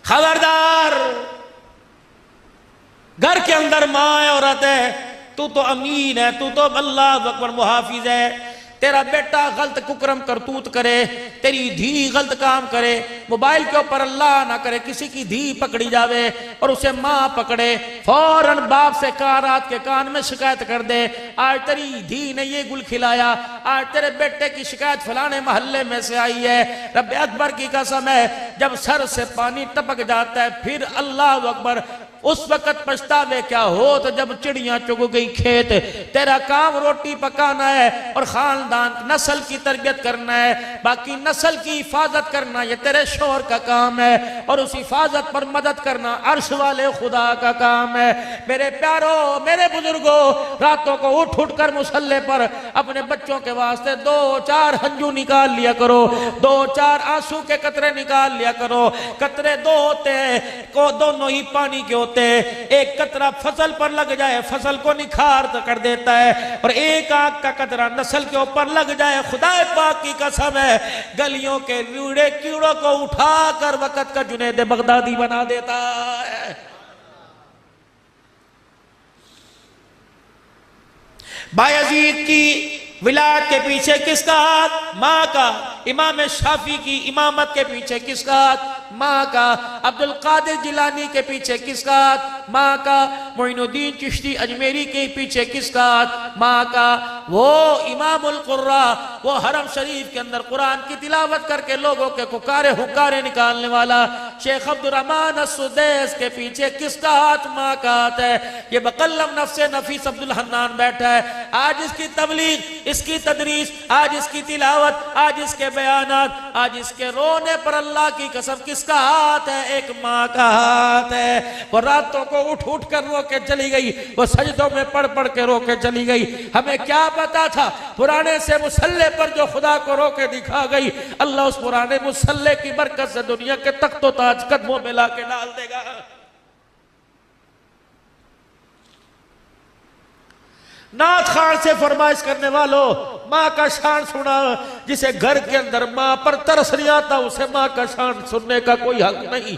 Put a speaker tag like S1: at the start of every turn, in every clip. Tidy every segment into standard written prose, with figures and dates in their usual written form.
S1: خبردار، گھر کے اندر ماں ہے، عورت ہے، تو امین ہے، تو اللہ اکبر محافظ ہے، تیرا بیٹا غلط ککرم کرتوت کرے، تیری دھی غلط کام کرے، موبائل کے اوپر اللہ نہ کرے کسی کی دھی پکڑی جاوے اور اسے ماں پکڑے، فوراً باپ سے رات کے کان میں شکایت کر دے، آج تیری دھی نے یہ گل کھلایا، آج تیرے بیٹے کی شکایت فلانے محلے میں سے آئی ہے، رب اکبر کی قسم ہے جب سر سے پانی ٹپک جاتا ہے پھر اللہ اکبر، اس وقت پچھتاوے کیا ہو تو جب چڑیاں چگ گئی کھیت، تیرا کام روٹی پکانا ہے اور خاندان نسل کی تربیت کرنا ہے، باقی نسل کی حفاظت کرنا یہ تیرے شوہر کا کام ہے، اور اس حفاظت پر مدد کرنا عرش والے خدا کا کام ہے۔ میرے پیارو، میرے بزرگوں، راتوں کو اٹھ کر مصلی پر اپنے بچوں کے واسطے 2-4 ہنجو نکال لیا کرو، 2-4 آنسو کے قطرے نکال لیا کرو، قطرے 2 ہوتے ہیں، دونوں ہی پانی کے ہوتے، ایک قطرہ فصل پر لگ جائے فصل کو نکھار کر دیتا ہے، اور ایک آنکھ کا قطرہ نسل کے اوپر لگ جائے خدا پاک کی قسم ہے گلیوں کے لیڑے کیڑوں کو اٹھا کر وقت کا جنید بغدادی بنا دیتا ہے۔ بایزید کی ولایت کے پیچھے کس کا ہاتھ؟ ماں کا۔ امام شافعی کی امامت کے پیچھے کس کا ہاتھ؟ ماں کا۔ عبدالقادر جیلانی کے پیچھے کس کا ہاتھ؟ ماں کا۔ معین الدین چشتی اجمیری کے پیچھے کس کا ہاتھ؟ ماں کا۔ وہ امام القراء، وہ حرم شریف کے اندر قرآن کی تلاوت کر کے لوگوں کے ککارے حکارے نکالنے والا شیخ عبدالرحمن السدیس کے پیچھے کس کا ہاتھ؟ ماں کا ہاتھ ہے۔ یہ بقلم نفس نفیس عبدالحنان بیٹھا ہے، آج اس کی تبلیغ، اس کی تدریس، آج اس کی تلاوت، آج اس کے بیانات، آج اس کے رونے پر اللہ کی قسم کس کا ہاتھ ہے؟ ایک ماں کا ہاتھ ہے۔ وہ راتوں کو اٹھ کر رو کے چلی گئی، وہ سجدوں میں پڑھ کے رو کے چلی گئی۔ ہمیں کیا پتا تھا پرانے سے مصلی پر جو خدا کو رو کے دکھا گئی، اللہ اس پرانے مصلی کی برکت سے دنیا کے تخت و تاج قدموں میں لا کے ڈال دے گا۔ نعت خان سے فرمائش کرنے والوں، ماں کا شان سنا، جسے گھر کے اندر ماں پر ترس نہیں آتا اسے ماں کا شان سننے کا کوئی حق نہیں۔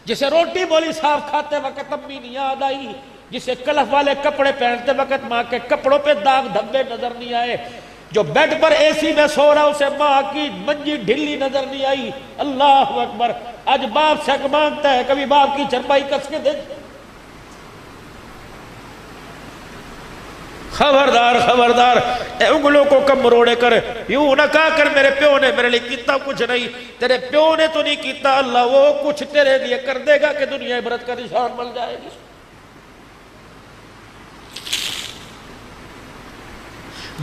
S1: جسے روٹی بولی صاف کھاتے وقت امی نہیں یاد آئی، جسے کلف والے کپڑے پہنتے وقت ماں کے کپڑوں پہ داغ دھبے نظر نہیں آئے، جو بیڈ پر اے سی میں سو رہا اسے ماں کی منجی ڈھلی نظر نہیں آئی۔ اللہ اکبر۔ آج باپ سے مانگتا ہے کبھی باپ کی چرپائی کس کے دے؟ خبردار خبردار، اے انگلوں کو کم مروڑے کر، یوں نہ کہا کر میرے پیو نے میرے لیے کیتا کچھ نہیں، تیرے پیو نے تو نہیں کیتا، اللہ وہ کچھ تیرے لیے کر دے گا کہ دنیا عبرت کا نشان مل جائے گی۔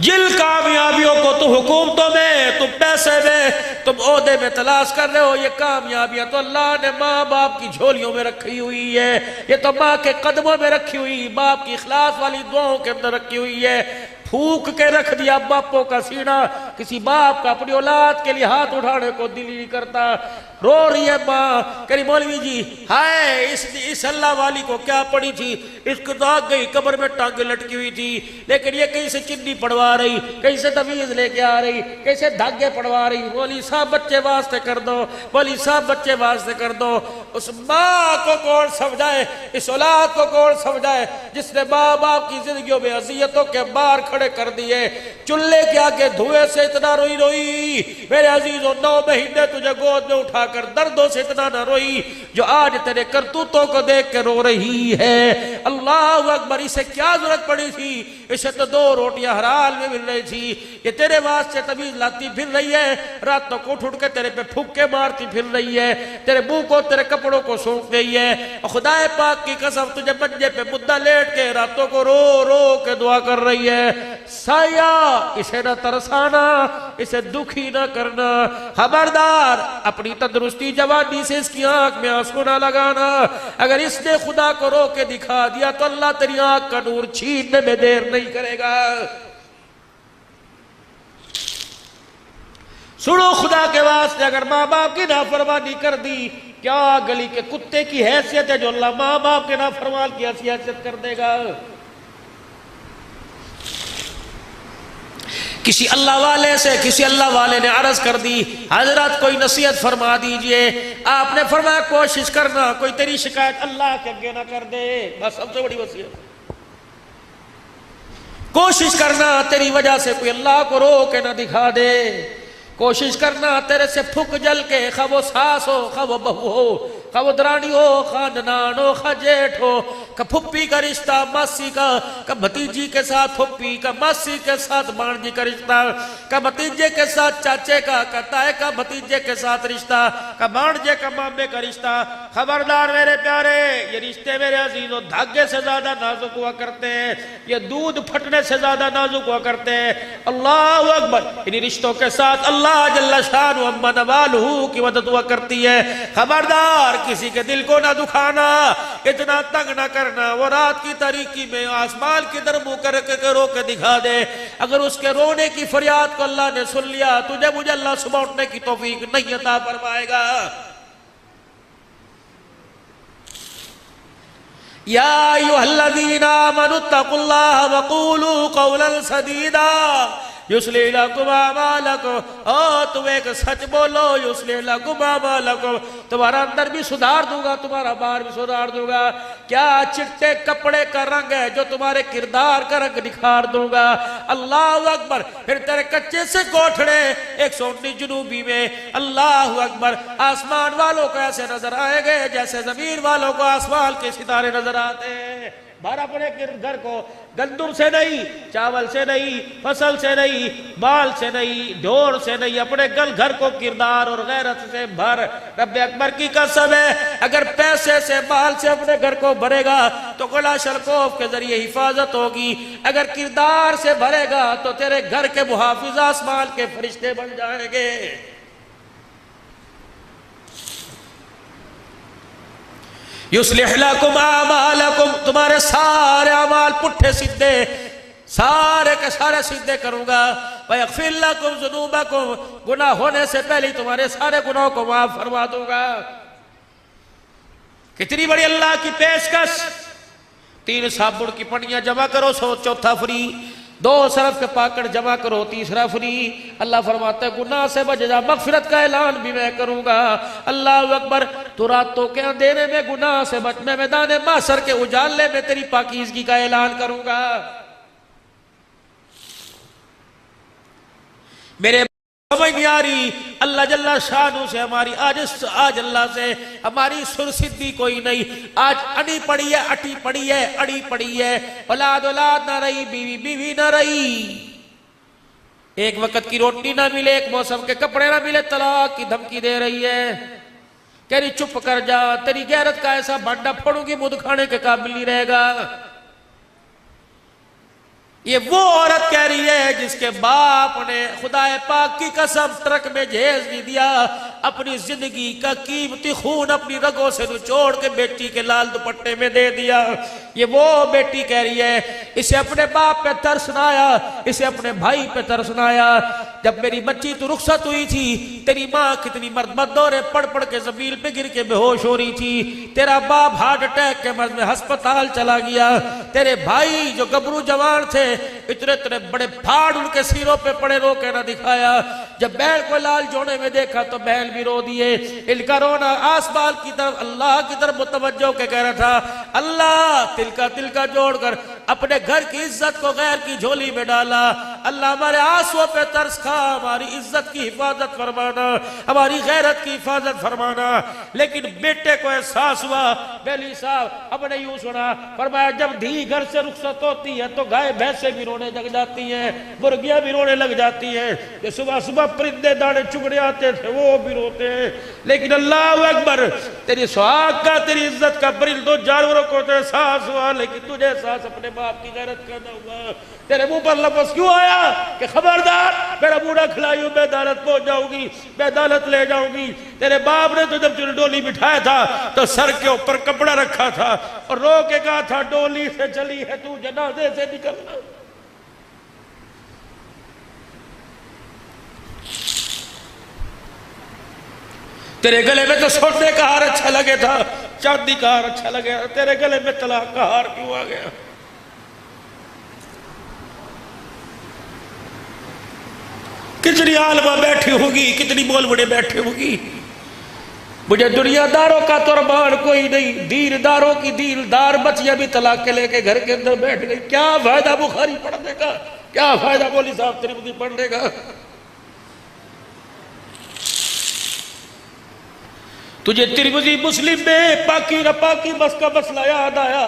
S1: جل کامیابیوں کو تو حکومتوں میں، تم پیسے میں، تم عہدے میں تلاش کر رہے ہو، یہ کامیابیاں تو اللہ نے ماں باپ کی جھولیوں میں رکھی ہوئی ہے، یہ تو ماں کے قدموں میں رکھی ہوئی، باپ کی اخلاص والی دعاؤں کے اندر رکھی ہوئی ہے۔ پھوک کے رکھ دیا باپوں کا سینہ، کسی باپ کا اپنی اولاد کے لیے ہاتھ اٹھانے کو دل نہیں کرتا۔ رو رہی ہے ماں، کہہ رہی مولوی جی ہائے اس اللہ والی کو کیا پڑی تھی، اس کو تو آگ گئی قبر میں ٹانگیں لٹکی ہوئی تھی، لیکن یہ کہیں سے چنی پڑوا رہی، کہیں سے تویز لے کے آ رہی، کہیں سے دھاگے پڑوا رہی۔ مولوی صاحب بچے واسطے کر دو، مولوی صاحب بچے واسطے کر دو۔ اس ماں کو کون سمجھائے، اس اولاد کو کون سمجھائے جس نے ماں باپ کی زندگیوں میں اذیتوں کے بار کھڑے کر دیے، چولہے کے آگے دھوئے سے اتنا روئی روئی میرے عزیزوں، 9 مہینے تجھے گود میں اٹھا کر دردوں سے اتنا نہ روئی جو آج تیرے کرتوتوں کو دیکھ کے رو رہی ہے۔ اللہ اکبر، اسے کیا ضرورت پڑی تھی، اسے تو 2 روٹیاں حلال میں مل رہی تھی، یہ تیرے واسطے طویز لاتی پھر رہی ہے، راتوں کو اٹھ کے تیرے پہ پھوکے مارتی پھر رہی ہے، تیرے منہ کو تیرے کپڑوں کو سونپ رہی ہے، اور خدا پاک کی قسم تجھے منجے پہ مدہ لیٹ کے راتوں کو رو رو کے دعا کر رہی ہے، سایہ اسے نہ ترسانا، اسے دکھی نہ کرنا، خبردار اپنی تندرستی جوانی سے اس کی آنکھ میں آنسو نہ لگانا، اگر اس نے خدا کو رو کے دکھا دیا تو اللہ تیری آنکھ کا نور چھیننے میں دیر نہیں کرے گا۔ سنو خدا کے واسطے، اگر ماں باپ کی نافرمانی کر دی، کیا گلی کے کتے کی حیثیت ہے جو اللہ ماں باپ کے نافرمان کی حیثیت کر دے گا؟ کسی اللہ والے سے کسی اللہ والے نے عرض کر دی حضرت کوئی نصیحت فرما دیجئے. آپ نے فرمایا کوشش کرنا کوئی تیری شکایت اللہ کے آگے نہ کر دے. بس سب سے بڑی وصیت. کوشش کرنا تیری وجہ سے کوئی اللہ کو رو کے نہ دکھا دے. کوشش کرنا تیرے سے پھک جل کے خواہ وہ ساس ہو خواہ وہ بہو ہو خواہ وہ درانی ہو خواہ ننان ہو خواہ جیٹھ ہو کہ پھپھی کا رشتہ ماسی کا کہ بھتیجی کے ساتھ پھپھی کا ماسی کے ساتھ بانجی کا رشتہ کہ بھتیجے کے ساتھ چاچے کا کہ تائے کا بھتیجے کے ساتھ رشتہ کہ بانجے کا مامے کا رشتہ. خبردار میرے پیارے یہ رشتے میرے عزیزوں دھاگے سے زیادہ نازک ہوا کرتے ہیں. یہ دودھ پھٹنے سے زیادہ نازک ہوا کرتے ہیں. اللہ اکبر. انہی رشتوں کے ساتھ اللہ جل شان و اما نوالہ کی مدد ہوا کرتی ہے. خبردار کسی کے دل کو نہ دکھانا اتنا تنگ نہ کرنا. وہ رات کی تاریکی میں آسمان کی در منہ کر کے رو کے دکھا دے. اگر اس کے رونے کی فریاد کو اللہ نے سن لیا تجھے مجھے اللہ صبح اٹھنے کی توفیق نہیں عطا فرمائے گا. یا ایھا الذین آمنوا اتقوا اللہ وقولوا قولا سدیدا یصلح لکم اعمالکم. تم ایک سچ بولو یصلح لکم اعمالکم. تمہارا اندر بھی سدھار دوں گا تمہارا باہر بھی سدھار دوں گا. کیا چٹے کپڑے کا رنگ ہے جو تمہارے کردار کا رنگ نکھار دوں گا. اللہ اکبر. پھر تیرے کچے سے کوٹھڑے 119 جنوبی میں اللہ اکبر آسمان والوں کو ایسے نظر آئے گے جیسے زمین والوں کو آسمان کے ستارے نظر آتے ہیں. بھر اپنے گھر کو گندم سے نہیں چاول سے نہیں فصل سے نہیں بال سے نہیں ڈھور سے نہیں اپنے گھر کو کردار اور غیرت سے بھر. رب اکبر کی قسم ہے اگر پیسے سے مال سے اپنے گھر کو بھرے گا تو قلعہ شلکوف کے ذریعے حفاظت ہوگی. اگر کردار سے بھرے گا تو تیرے گھر کے محافظ آسمان کے فرشتے بن جائیں گے. یصلح لکم اعمالکم. تمہارے سارے اعمال پٹھے سیدھے سارے کے سارے سیدھے کروں گا. ویغفر لکم ذنوبکم. گناہ ہونے سے پہلے تمہارے سارے گناہوں کو معاف فرما دوں گا. کتنی بڑی اللہ کی پیشکش. 3 صابن کی پنیاں جمع کرو 100 چوتھا فری. 2 سرف کے پاکٹ جمع کرو تیسرا فری. اللہ فرماتا ہے گناہ سے بچ جا مغفرت کا اعلان بھی میں کروں گا. اللہ اکبر. تو راتوں کے اندھیرے میں گناہ سے بچ میں میدان محشر کے اجالے میں تیری پاکیزگی کا اعلان کروں گا. میرے سمجھ نہیں آ رہی اللہ جل شانہ سے ہماری آج اللہ سے ہماری سرسدی کوئی نہیں. آج اڑی پڑی ہے اٹی پڑی ہے اڑی پڑی ہے. اولاد نہ رہی بیوی بیوی نہ رہی. ایک وقت کی روٹی نہ ملے ایک موسم کے کپڑے نہ ملے طلاق کی دھمکی دے رہی ہے. کہہ رہی چپ کر جا تیری غیرت کا ایسا بھانڈا پھوڑوں گی مدھ کھانے کے قابل نہیں رہے گا. یہ وہ عورت کہہ رہی ہے جس کے باپ نے خدا پاک کی قسم ٹرک میں جہیز نہیں دیا. اپنی زندگی کا قیمتی خون اپنی رگوں سے نچوڑ کے بیٹی کے لال دوپٹے میں دے دیا. یہ وہ بیٹی کہہ رہی ہے اسے اپنے باپ پہ ترس نہ آیا اسے اپنے بھائی پہ ترس نہ آیا. جب میری بچی تو رخصت ہوئی تھی تیری ماں کتنی مرد دورے پڑ پڑ کے زمین پہ گر کے بے ہوش ہو رہی تھی. تیرا باپ ہارٹ اٹیک کے مرض میں ہسپتال چلا گیا. تیرے بھائی جو گبرو جوان تھے اتنے بڑے پھاڑ ان کے سیروں پہ پڑے رو کے نہ دکھایا. جب بیل کو لال جوڑے میں دیکھا تو بیل بھی رو دیے. ان کا رونا آسمان کی طرف اللہ کی طرف متوجہ کے کہہ رہا تھا اللہ تل کا جوڑ کر اپنے گھر کی عزت کو غیر کی جھولی میں ڈالا. اللہ ہمارے آنسوؤں پہ ترس کھا ہماری عزت کی حفاظت فرمانا ہماری غیرت کی حفاظت فرمانا. لیکن بیٹے کو احساس ہوا بیلی صاحب اب نے یوں سنا فرمایا جب دھی گھر سے رخصت ہوتی ہے تو گائے بھینسیں بھی رونے لگ جاتی ہیں مرغیاں بھی رونے لگ جاتی ہیں. کہ صبح صبح پرندے دانے چگڑے آتے تھے وہ بھی روتے ہیں. لیکن اللہ اکبر تیری سہاگ کا تیری عزت کا پرندوں جانوروں کو تو احساس ہوا لیکن تجھے احساس اپنے باپ کی غیرت کا نہ ہوا. تیرے منہ پر لفظ کیوں آیا کہ خبردار میرا بوڑھا کھلائی ہوں بے عدالت پہنچ جاؤں گی بے عدالت لے جاؤں گی. تیرے باپ نے تو جب ڈولی بٹھایا تھا تو سر کے اوپر کپڑا رکھا تھا اور رو کے کہا تھا ڈولی سے چلی ہے تو جنازے سے نکلنا. تیرے گلے میں تو سونے کا ہار اچھا لگے تھا چاندی کا ہار اچھا لگے تیرے گلے میں طلاق کا ہار کیوں آ گیا. کتنی عالمہ بیٹھی ہوگی، کتنی مولوی بیٹھے ہوگی. مجھے دنیا داروں کا قربان کوئی نہیں، دین داروں کی دین دار بچیاں بھی طلاق کے لے کے گھر کے اندر بیٹھ گئی. کیا فائدہ بخاری پڑھنے کا، کیا فائدہ مولوی صاحب ترمذی پڑھنے کا. تجھے ترمذی مسلم میں پاکی نہ پاکی بس کا مسئلہ یاد آیا.